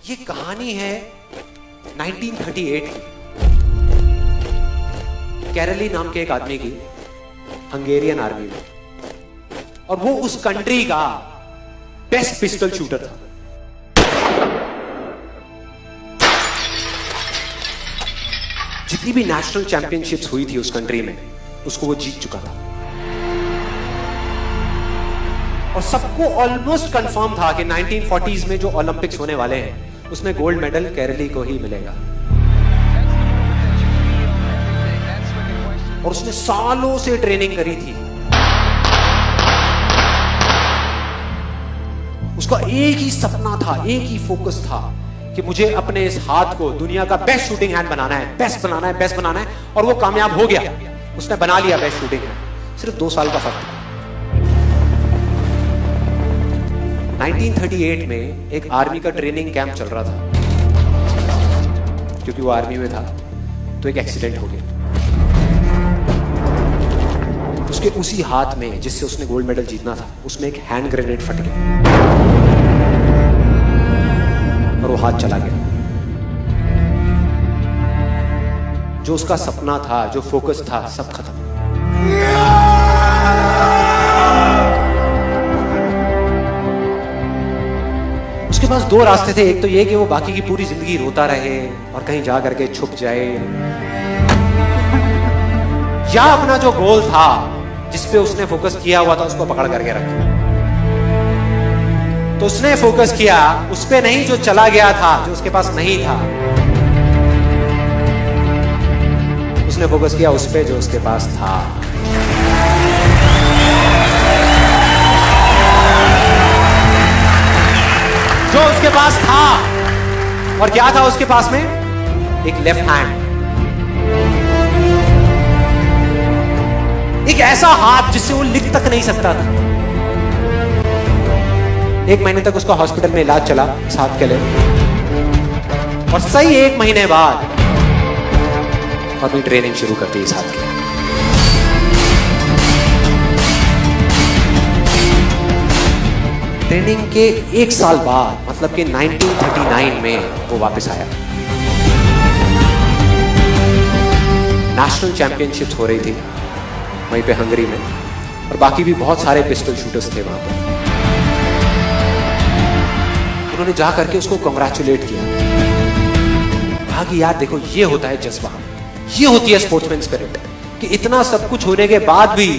ये कहानी है 1938 की। कैरली नाम के एक आदमी की हंगेरियन आर्मी में, और वो उस कंट्री का बेस्ट पिस्टल शूटर था। जितनी भी नेशनल चैंपियनशिप्स हुई थी उस कंट्री में, उसको वो जीत चुका था। और सबको ऑलमोस्ट कंफर्म था कि 1940s में जो ओलंपिक्स होने वाले हैं उसमें गोल्ड मेडल केरली को ही मिलेगा। और उसने सालों से ट्रेनिंग करी थी। उसका एक ही सपना था, एक ही फोकस था कि मुझे अपने इस हाथ को दुनिया का बेस्ट शूटिंग हैंड बनाना है, बेस्ट बनाना है, बेस्ट बनाना है। और वो कामयाब हो गया, उसने बना लिया बेस्ट शूटिंग हैंड। सिर्फ 2 साल का फर्क था। 1938 में एक आर्मी का ट्रेनिंग कैंप चल रहा था। क्योंकि वो आर्मी में था तो एक एक्सीडेंट हो गया। उसके उसी हाथ में जिससे उसने गोल्ड मेडल जीतना था, उसमें एक हैंड ग्रेनेड फट गया और वो हाथ चला गया। जो उसका सपना था, जो फोकस था, सब खत्म। उसके पास 2 रास्ते थे। एक तो ये कि वो बाकी की पूरी जिंदगी रोता रहे और कहीं जा करके छुप जाए, या अपना जो गोल था जिस पे उसने फोकस किया हुआ था उसको पकड़ करके रखे। तो उसने फोकस किया उस पे नहीं जो चला गया था, जो उसके पास नहीं था। उसने फोकस किया उस पे जो उसके पास था। जो उसके पास था। और क्या था उसके पास में? एक लेफ्ट हैंड, एक ऐसा हाथ जिससे वो लिख तक नहीं सकता था। 1 महीने तक उसका हॉस्पिटल में इलाज चला इस हाथ के लिए, और सही 1 महीने बाद अपनी ट्रेनिंग शुरू कर दी इस हाथ की। ट्रेनिंग के 1 साल बाद, मतलब कि 1939 में वो वापस आया। नेशनल चैंपियनशिप्स हो रही थी वहीं पे हंगरी में, और बाकी भी बहुत सारे पिस्टल शूटर्स थे वहां पर। उन्होंने जा करके उसको कांग्रेचुलेट किया। कहा कि यार देखो, ये होता है जज्बा, ये होती है स्पोर्ट्समैन स्पिरिट, कि इतना सब कुछ होने के बाद भी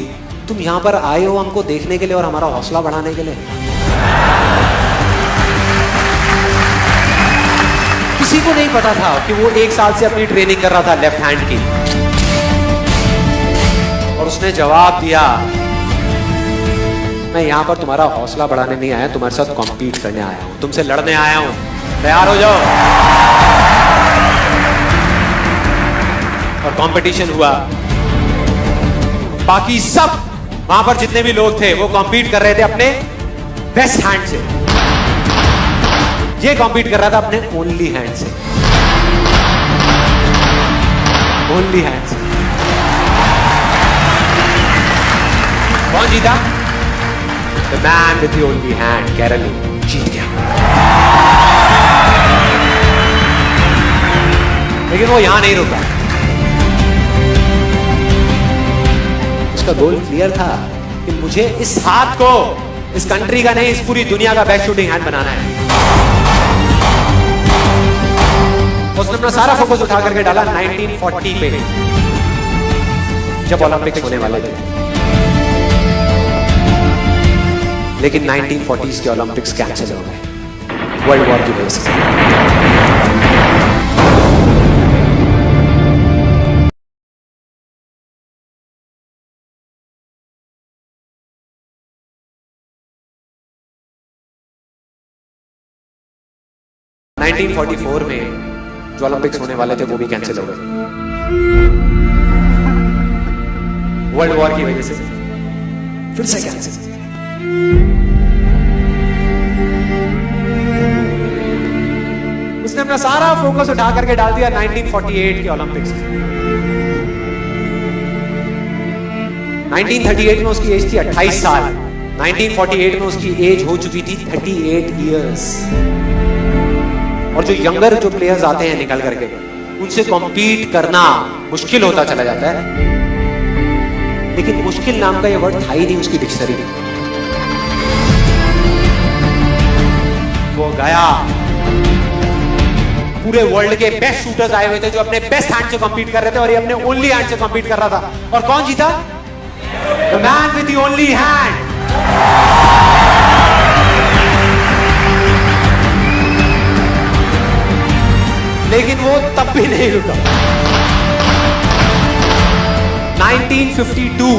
तुम यहां पर आए हो हमको देखने के लिए और हमारा हौसला बढ़ाने के लिए। किसी को नहीं पता था कि वो 1 साल से अपनी ट्रेनिंग कर रहा था लेफ्ट हैंड की। और उसने जवाब दिया, मैं यहां पर तुम्हारा हौसला बढ़ाने नहीं आया, तुम्हारे साथ कॉम्पीट करने आया हूं, तुमसे लड़ने आया हूं, तैयार हो जाओ। और कंपटीशन हुआ। बाकी सब वहां पर जितने भी लोग थे वो कॉम्पीट कर रहे थे अपने बेस्ट हैंड से। ये कॉम्पीट कर रहा था अपने ओनली हैंड से। ओनली हैंड से। कौन जीता? The man with the only hand, केरली जीत गया। लेकिन वो यहां नहीं रुका। उसका गोल क्लियर था कि मुझे इस हाथ को इस कंट्री का नहीं, इस पूरी दुनिया का बेस्ट शूटिंग हैंड बनाना है। उसने अपना सारा फोकस उठा करके डाला 1940 पे, जब ओलंपिक्स होने वाले थे। लेकिन 1940s के ओलंपिक्स कैंसिल हो गए वर्ल्ड वॉर की वजह से। हाँ। 1944 में जो ओलंपिक्स होने वाले थे वो भी कैंसिल हो गए वर्ल्ड वॉर की वजह से। फिर से कैंसिल। उसने अपना सारा फोकस उठा करके डाल दिया 1948 के ओलंपिक्स में। 1938 में उसकी एज थी 28 साल। 1948 में उसकी एज हो चुकी थी 38 इयर्स। और जो यंगर जो प्लेयर्स आते हैं निकल करके, उनसे कॉम्पीट करना मुश्किल होता चला जाता है। लेकिन मुश्किल नाम का ये वर्ड था ही नहीं उसकी डिक्शनरी में। वो गया, पूरे वर्ल्ड के बेस्ट शूटर्स आए हुए थे जो अपने बेस्ट हैंड से कॉम्पीट कर रहे थे, और ये अपने ओनली हैंड से कॉम्पीट कर रहा था। और कौन जीता? The man with the only hand. लेकिन वो तब भी नहीं रुका। 1952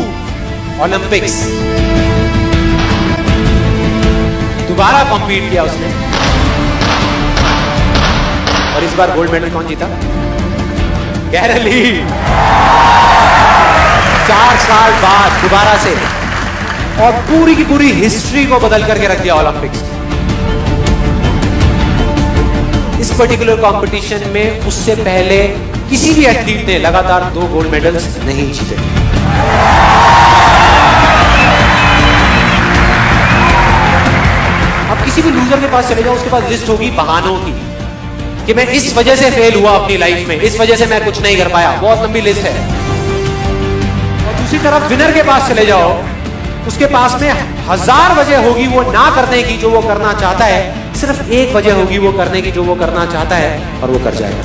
ओलंपिक्स, दोबारा कॉम्पीट किया उसने, और इस बार गोल्ड मेडल कौन जीता? कैरल ली। 4 साल बाद दोबारा से, और पूरी की पूरी हिस्ट्री को बदल करके रख दिया ओलंपिक्स। इस पर्टिकुलर कंपटीशन में उससे पहले किसी भी एथलीट ने लगातार 2 गोल्ड मेडल्स नहीं जीते। अब किसी भी लूजर के पास चले जाओ, उसके पास लिस्ट होगी बहानों की कि मैं इस वजह से फेल हुआ अपनी लाइफ में, इस वजह से मैं कुछ नहीं कर पाया। बहुत लंबी लिस्ट है। और दूसरी तरफ विनर के पास चले जाओ, उसके पास में 1000 वजह होगी वो ना करने की जो वो करना चाहता है, सिर्फ एक वजह होगी वो करने की जो वो करना चाहता है, और वो कर जाएगा।